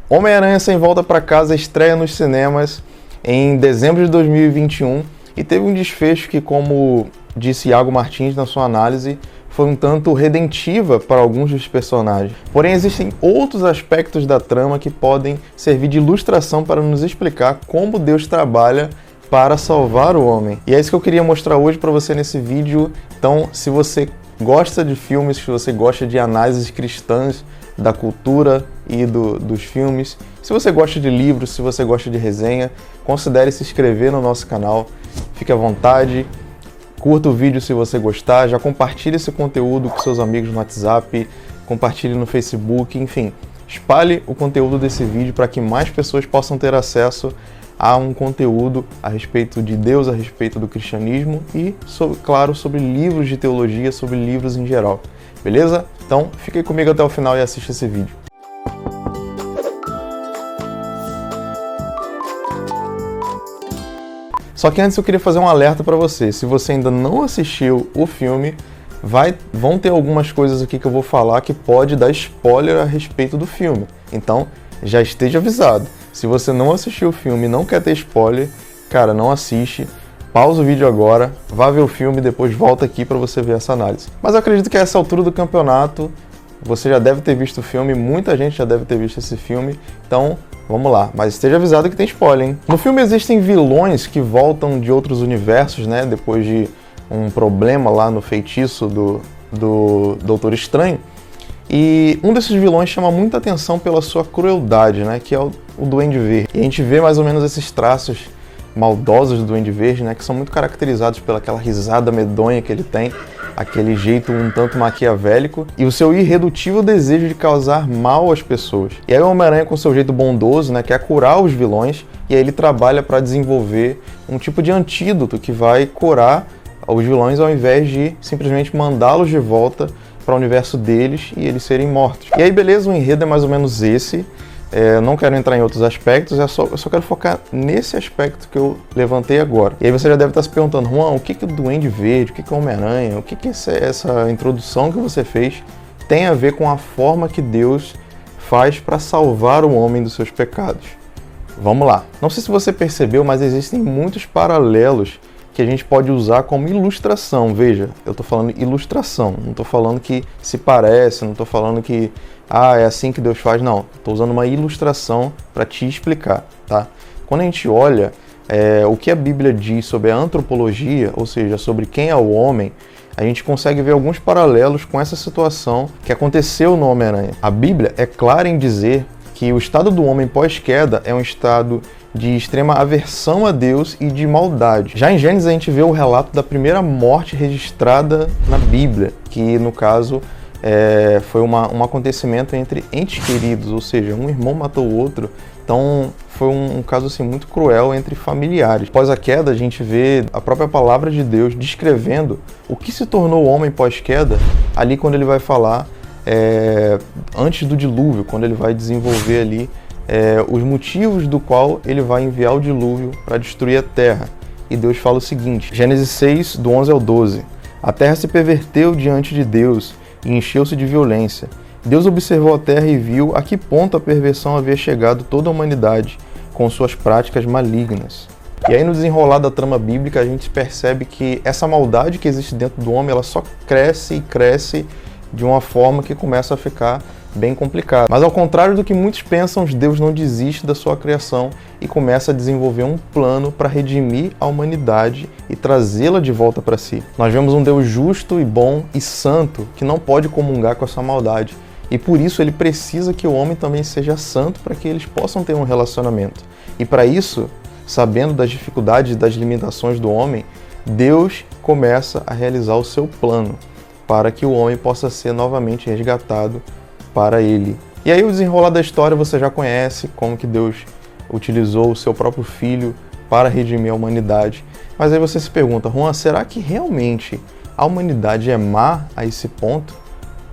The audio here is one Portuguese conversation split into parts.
Homem-Aranha Sem Volta Pra Casa estreia nos cinemas em dezembro de 2021 e teve um desfecho que, como disse Iago Martins na sua análise, foi um tanto redentiva para alguns dos personagens. Porém, existem outros aspectos da trama que podem servir de ilustração para nos explicar como Deus trabalha para salvar o homem. E é isso que eu queria mostrar hoje para você nesse vídeo. Então, se você gosta de filmes, se você gosta de análises cristãs da cultura e dos filmes, se você gosta de livros, se você gosta de resenha, considere se inscrever no nosso canal. Fique à vontade, curta o vídeo se você gostar, já compartilhe esse conteúdo com seus amigos no WhatsApp, compartilhe no Facebook, enfim, espalhe o conteúdo desse vídeo para que mais pessoas possam ter acesso a um conteúdo a respeito de Deus, a respeito do cristianismo e, claro, sobre livros de teologia, sobre livros em geral. Beleza? Então, fique comigo até o final e assista esse vídeo. Só que antes eu queria fazer um alerta para você. Se você ainda não assistiu o filme, vão ter algumas coisas aqui que eu vou falar que pode dar spoiler a respeito do filme. Então, já esteja avisado. Se você não assistiu o filme e não quer ter spoiler, cara, não assiste. Pausa o vídeo agora, vá ver o filme e depois volta aqui para você ver essa análise. Mas eu acredito que a essa altura do campeonato, você já deve ter visto o filme, muita gente já deve ter visto esse filme, então vamos lá. Mas esteja avisado que tem spoiler, hein? No filme existem vilões que voltam de outros universos, né? Depois de um problema lá no feitiço do Doutor Estranho. E um desses vilões chama muita atenção pela sua crueldade, né? Que é o Duende Verde. E a gente vê mais ou menos esses traços maldosos do Duende Verde, né, que são muito caracterizados pelaquela risada medonha que ele tem, aquele jeito um tanto maquiavélico e o seu irredutível desejo de causar mal às pessoas. E aí o Homem-Aranha, com seu jeito bondoso, né, quer curar os vilões, e aí ele trabalha para desenvolver um tipo de antídoto que vai curar os vilões ao invés de simplesmente mandá-los de volta para o universo deles e eles serem mortos. E aí beleza, o enredo é mais ou menos esse. Não quero entrar em outros aspectos, eu só quero focar nesse aspecto que eu levantei agora. E aí você já deve estar se perguntando, Juan, o que o Duende Verde, o que o Homem-Aranha, o que essa introdução que você fez tem a ver com a forma que Deus faz para salvar o homem dos seus pecados? Vamos lá. Não sei se você percebeu, mas existem muitos paralelos que a gente pode usar como ilustração. Veja, eu estou falando ilustração, não estou falando que se parece, não estou falando que é assim que Deus faz, não. Estou usando uma ilustração para te explicar, tá? Quando a gente olha o que a Bíblia diz sobre a antropologia, ou seja, sobre quem é o homem, a gente consegue ver alguns paralelos com essa situação que aconteceu no Homem-Aranha. A Bíblia é clara em dizer que o estado do homem pós-queda é um estado de extrema aversão a Deus e de maldade. Já em Gênesis a gente vê o relato da primeira morte registrada na Bíblia, que no caso foi um acontecimento entre entes queridos, ou seja, um irmão matou o outro. Então foi um caso assim, muito cruel entre familiares. Após a queda a gente vê a própria palavra de Deus descrevendo o que se tornou o homem pós-queda, ali quando ele vai falar antes do dilúvio, quando ele vai desenvolver ali os motivos do qual ele vai enviar o dilúvio para destruir a terra. E Deus fala o seguinte, Gênesis 6, do 11 ao 12. A terra se perverteu diante de Deus e encheu-se de violência. Deus observou a terra e viu a que ponto a perversão havia chegado toda a humanidade com suas práticas malignas. E aí no desenrolar da trama bíblica a gente percebe que essa maldade que existe dentro do homem, ela só cresce e cresce de uma forma que começa a ficar bem complicado. Mas ao contrário do que muitos pensam, Deus não desiste da sua criação e começa a desenvolver um plano para redimir a humanidade e trazê-la de volta para si. Nós vemos um Deus justo e bom e santo que não pode comungar com essa maldade. E por isso ele precisa que o homem também seja santo para que eles possam ter um relacionamento. E para isso, sabendo das dificuldades e das limitações do homem, Deus começa a realizar o seu plano para que o homem possa ser novamente resgatado para ele. E aí o desenrolar da história você já conhece, como que Deus utilizou o seu próprio filho para redimir a humanidade. Mas aí você se pergunta, Juan, será que realmente a humanidade é má a esse ponto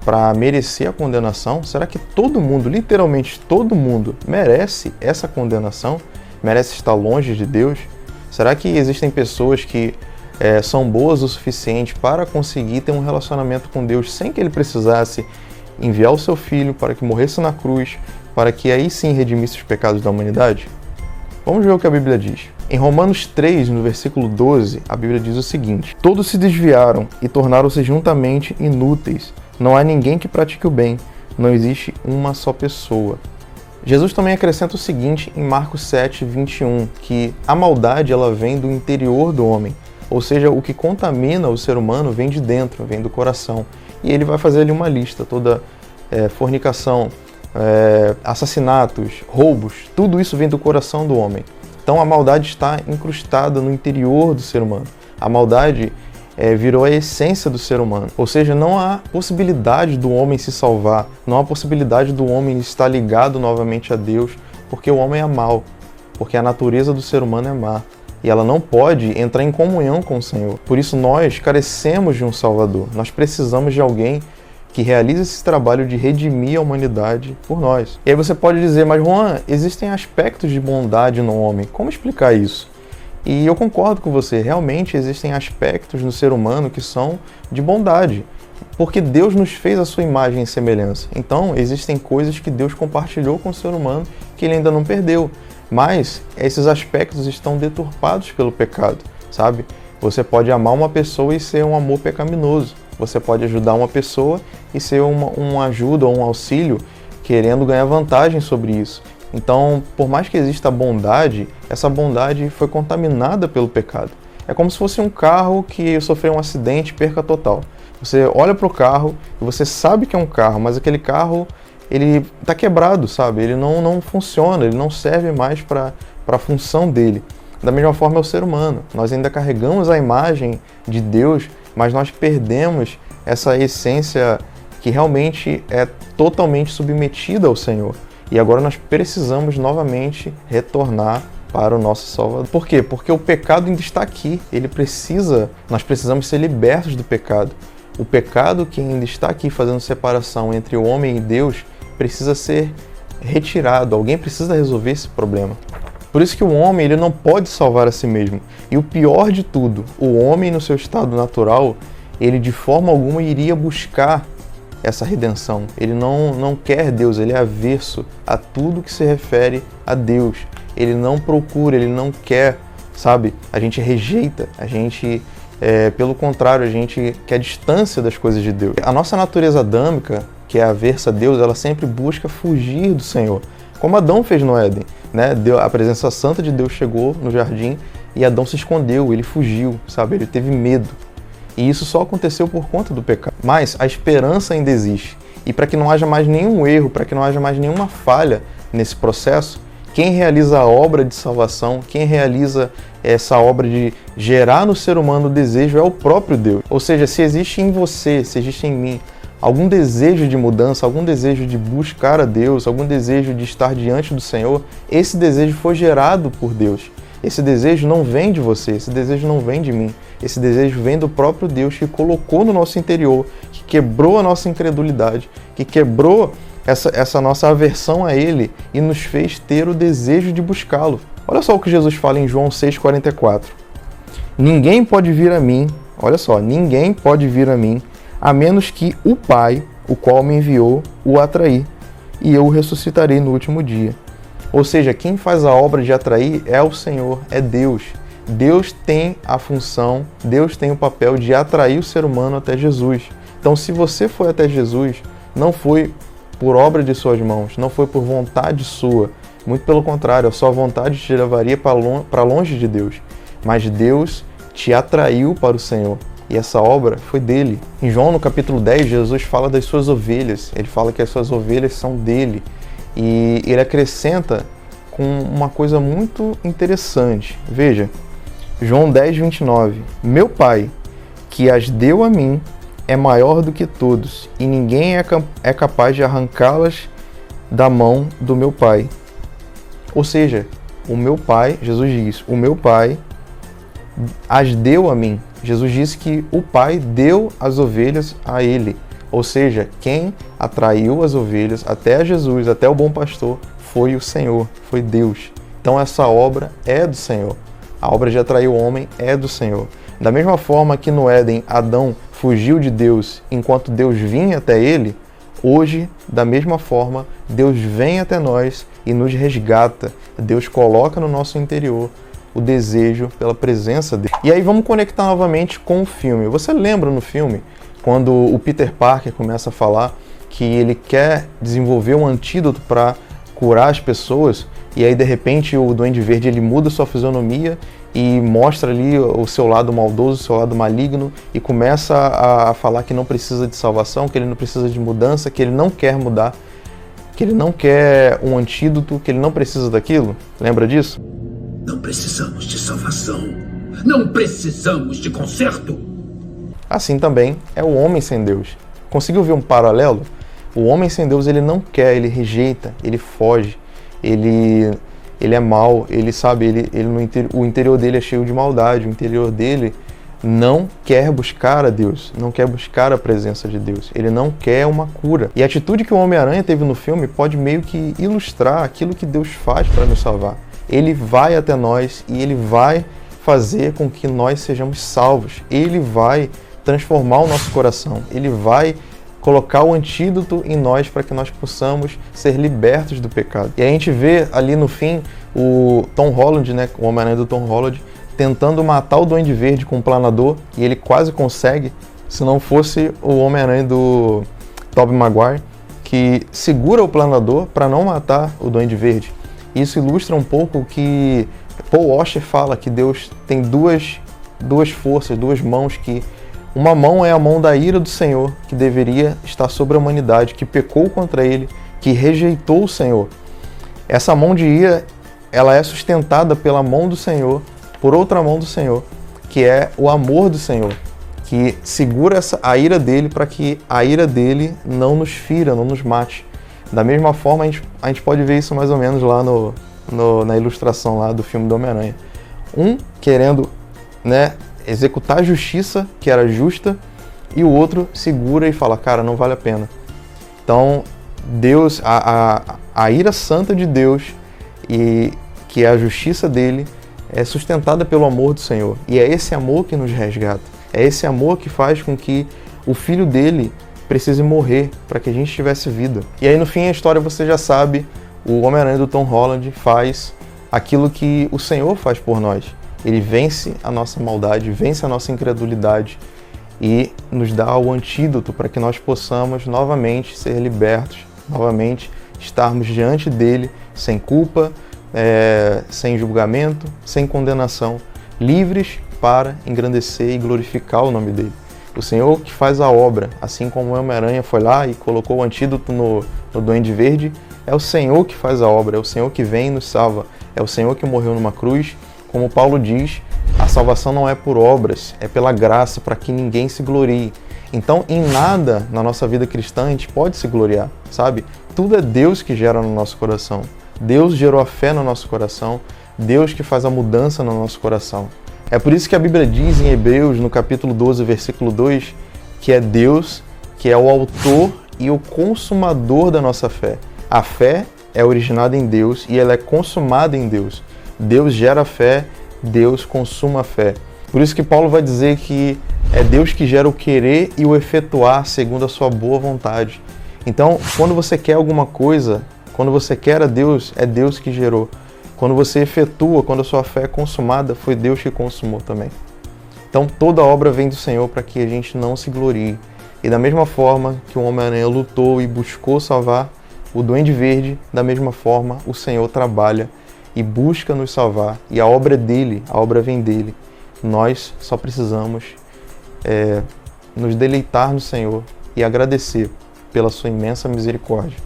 para merecer a condenação? Será que todo mundo, literalmente todo mundo, merece essa condenação? Merece estar longe de Deus? Será que existem pessoas que são boas o suficiente para conseguir ter um relacionamento com Deus sem que ele precisasse enviar o seu filho para que morresse na cruz, para que aí sim redimisse os pecados da humanidade? Vamos ver o que a Bíblia diz. Em Romanos 3, no versículo 12, a Bíblia diz o seguinte: todos se desviaram e tornaram-se juntamente inúteis. Não há ninguém que pratique o bem. Não existe uma só pessoa. Jesus também acrescenta o seguinte em Marcos 7, 21, que a maldade ela vem do interior do homem. Ou seja, o que contamina o ser humano vem de dentro, vem do coração. E ele vai fazer ali uma lista, toda fornicação, assassinatos, roubos, tudo isso vem do coração do homem. Então a maldade está incrustada no interior do ser humano. A maldade virou a essência do ser humano. Ou seja, não há possibilidade do homem se salvar, não há possibilidade do homem estar ligado novamente a Deus, porque o homem é mau, porque a natureza do ser humano é má. E ela não pode entrar em comunhão com o Senhor. Por isso nós carecemos de um Salvador. Nós precisamos de alguém que realize esse trabalho de redimir a humanidade por nós. E aí você pode dizer, mas Juan, existem aspectos de bondade no homem. Como explicar isso? E eu concordo com você, realmente existem aspectos no ser humano que são de bondade, porque Deus nos fez a sua imagem e semelhança. Então, existem coisas que Deus compartilhou com o ser humano que ele ainda não perdeu, mas esses aspectos estão deturpados pelo pecado, sabe? Você pode amar uma pessoa e ser um amor pecaminoso. Você pode ajudar uma pessoa e ser uma ajuda ou um auxílio querendo ganhar vantagem sobre isso. Então, por mais que exista bondade, essa bondade foi contaminada pelo pecado. É como se fosse um carro que sofreu um acidente e perca total. Você olha para o carro e você sabe que é um carro, mas aquele carro ele está quebrado, sabe? Ele não funciona, ele não serve mais para a função dele. Da mesma forma é o ser humano. Nós ainda carregamos a imagem de Deus, mas nós perdemos essa essência que realmente é totalmente submetida ao Senhor. E agora nós precisamos novamente retornar para o nosso Salvador. Por quê? Porque o pecado ainda está aqui. Nós precisamos ser libertos do pecado. O pecado que ainda está aqui fazendo separação entre o homem e Deus precisa ser retirado. Alguém precisa resolver esse problema. Por isso que o homem ele não pode salvar a si mesmo. E o pior de tudo, o homem no seu estado natural, ele de forma alguma iria buscar essa redenção. Ele não quer Deus, ele é averso a tudo que se refere a Deus. Ele não procura, ele não quer, sabe? A gente rejeita, pelo contrário, a gente quer distância das coisas de Deus. A nossa natureza adâmica, que é aversa a Deus, ela sempre busca fugir do Senhor. Como Adão fez no Éden, né? A presença santa de Deus chegou no jardim e Adão se escondeu, ele fugiu, sabe? Ele teve medo. E isso só aconteceu por conta do pecado. Mas a esperança ainda existe. E para que não haja mais nenhum erro, para que não haja mais nenhuma falha nesse processo, quem realiza a obra de salvação, quem realiza essa obra de gerar no ser humano o desejo é o próprio Deus. Ou seja, se existe em você, se existe em mim, algum desejo de mudança, algum desejo de buscar a Deus, algum desejo de estar diante do Senhor, esse desejo foi gerado por Deus. Esse desejo não vem de você, esse desejo não vem de mim. Esse desejo vem do próprio Deus que colocou no nosso interior, que quebrou a nossa incredulidade, que quebrou essa nossa aversão a Ele e nos fez ter o desejo de buscá-lo. Olha só o que Jesus fala em João 6,44. Ninguém pode vir a mim, olha só, ninguém pode vir a mim, a menos que o Pai, o qual me enviou, o atrair, e eu o ressuscitarei no último dia. Ou seja, quem faz a obra de atrair é o Senhor, é Deus. Deus tem a função, Deus tem o papel de atrair o ser humano até Jesus. Então, se você foi até Jesus, não foi por obra de suas mãos, não foi por vontade sua. Muito pelo contrário, a sua vontade te levaria para longe de Deus. Mas Deus te atraiu para o Senhor. E essa obra foi dele. Em João, no capítulo 10, Jesus fala das suas ovelhas. Ele fala que as suas ovelhas são dele. E ele acrescenta com uma coisa muito interessante. Veja, João 10, 29. Meu Pai, que as deu a mim, é maior do que todos, e ninguém é capaz de arrancá-las da mão do meu Pai. Ou seja, o meu Pai, Jesus diz, o meu Pai as deu a mim. Jesus disse que o Pai deu as ovelhas a ele. Ou seja, quem atraiu as ovelhas até Jesus, até o bom pastor, foi o Senhor, foi Deus. Então essa obra é do Senhor. A obra de atrair o homem é do Senhor. Da mesma forma que no Éden, Adão fugiu de Deus enquanto Deus vinha até ele, Hoje, da mesma forma, Deus vem até nós e nos resgata. Deus coloca no nosso interior o desejo pela presença dele. E aí vamos conectar novamente com o filme. Você lembra no filme, quando o Peter Parker começa a falar que ele quer desenvolver um antídoto para curar as pessoas, e aí de repente o Duende Verde ele muda sua fisionomia e mostra ali o seu lado maldoso, o seu lado maligno, e começa a falar que não precisa de salvação, que ele não precisa de mudança, que ele não quer mudar, que ele não quer um antídoto, que ele não precisa daquilo. Lembra disso? Não precisamos de salvação. Não precisamos de conserto. Assim também é o homem sem Deus. Conseguiu ver um paralelo? O homem sem Deus, ele não quer, ele rejeita, ele foge, ele é mau, ele sabe, o interior dele é cheio de maldade, o interior dele não quer buscar a Deus, não quer buscar a presença de Deus, ele não quer uma cura. E a atitude que o Homem-Aranha teve no filme pode meio que ilustrar aquilo que Deus faz para nos salvar. Ele vai até nós e ele vai fazer com que nós sejamos salvos, ele vai transformar o nosso coração, ele vai colocar o antídoto em nós para que nós possamos ser libertos do pecado. E a gente vê ali no fim o Tom Holland, né, o Homem-Aranha do Tom Holland, tentando matar o Duende Verde com um planador, e ele quase consegue, se não fosse o Homem-Aranha do Tobey Maguire, que segura o planador para não matar o Duende Verde. Isso ilustra um pouco o que Paul Washer fala, que Deus tem duas forças, duas mãos, que uma mão é a mão da ira do Senhor, que deveria estar sobre a humanidade, que pecou contra ele, que rejeitou o Senhor. Essa mão de ira, ela é sustentada pela mão do Senhor, por outra mão do Senhor, que é o amor do Senhor, que segura a ira dele para que a ira dele não nos fira, não nos mate. Da mesma forma, a gente pode ver isso mais ou menos lá na ilustração lá do filme do Homem-Aranha. Um querendo, né, executar a justiça, que era justa, e o outro segura e fala, cara, não vale a pena. Então, Deus, a ira santa de Deus, e que é a justiça dele, é sustentada pelo amor do Senhor. E é esse amor que nos resgata. É esse amor que faz com que o filho dele precise morrer para que a gente tivesse vida. E aí, no fim, a história você já sabe, o Homem-Aranha do Tom Holland faz aquilo que o Senhor faz por nós. Ele vence a nossa maldade, vence a nossa incredulidade e nos dá o antídoto para que nós possamos novamente ser libertos, novamente estarmos diante dele sem culpa, sem julgamento, sem condenação, livres para engrandecer e glorificar o nome dele. O Senhor que faz a obra, assim como o Homem-Aranha foi lá e colocou o antídoto no Duende Verde, é o Senhor que faz a obra, é o Senhor que vem e nos salva, é o Senhor que morreu numa cruz. Como Paulo diz, a salvação não é por obras, é pela graça, para que ninguém se glorie. Então, em nada na nossa vida cristã a gente pode se gloriar, sabe? Tudo é Deus que gera no nosso coração. Deus gerou a fé no nosso coração, Deus que faz a mudança no nosso coração. É por isso que a Bíblia diz em Hebreus, no capítulo 12, versículo 2, que é Deus que é o autor e o consumador da nossa fé. A fé é originada em Deus e ela é consumada em Deus. Deus gera fé, Deus consuma a fé. Por isso que Paulo vai dizer que é Deus que gera o querer e o efetuar segundo a sua boa vontade. Então, quando você quer alguma coisa, quando você quer a Deus, é Deus que gerou. Quando você efetua, quando a sua fé é consumada, foi Deus que consumou também. Então, toda obra vem do Senhor para que a gente não se glorie. E da mesma forma que o Homem-Aranha lutou e buscou salvar o Duende Verde, da mesma forma o Senhor trabalha e busca nos salvar, e a obra é dele, a obra vem dele. Nós só precisamos nos deleitar no Senhor e agradecer pela sua imensa misericórdia.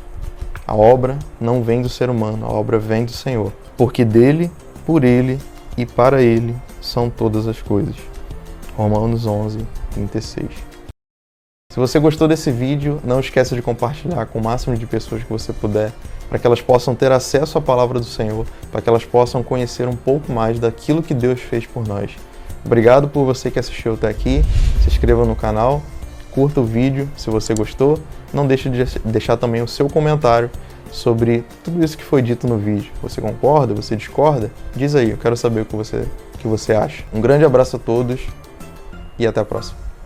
A obra não vem do ser humano, a obra vem do Senhor, porque dele, por ele e para ele são todas as coisas. Romanos 11, 36. Se você gostou desse vídeo, não esqueça de compartilhar com o máximo de pessoas que você puder, para que elas possam ter acesso à palavra do Senhor, para que elas possam conhecer um pouco mais daquilo que Deus fez por nós. Obrigado por você que assistiu até aqui, se inscreva no canal, curta o vídeo se você gostou, não deixe de deixar também o seu comentário sobre tudo isso que foi dito no vídeo. Você concorda? Você discorda? Diz aí, eu quero saber o que você acha. Um grande abraço a todos e até a próxima.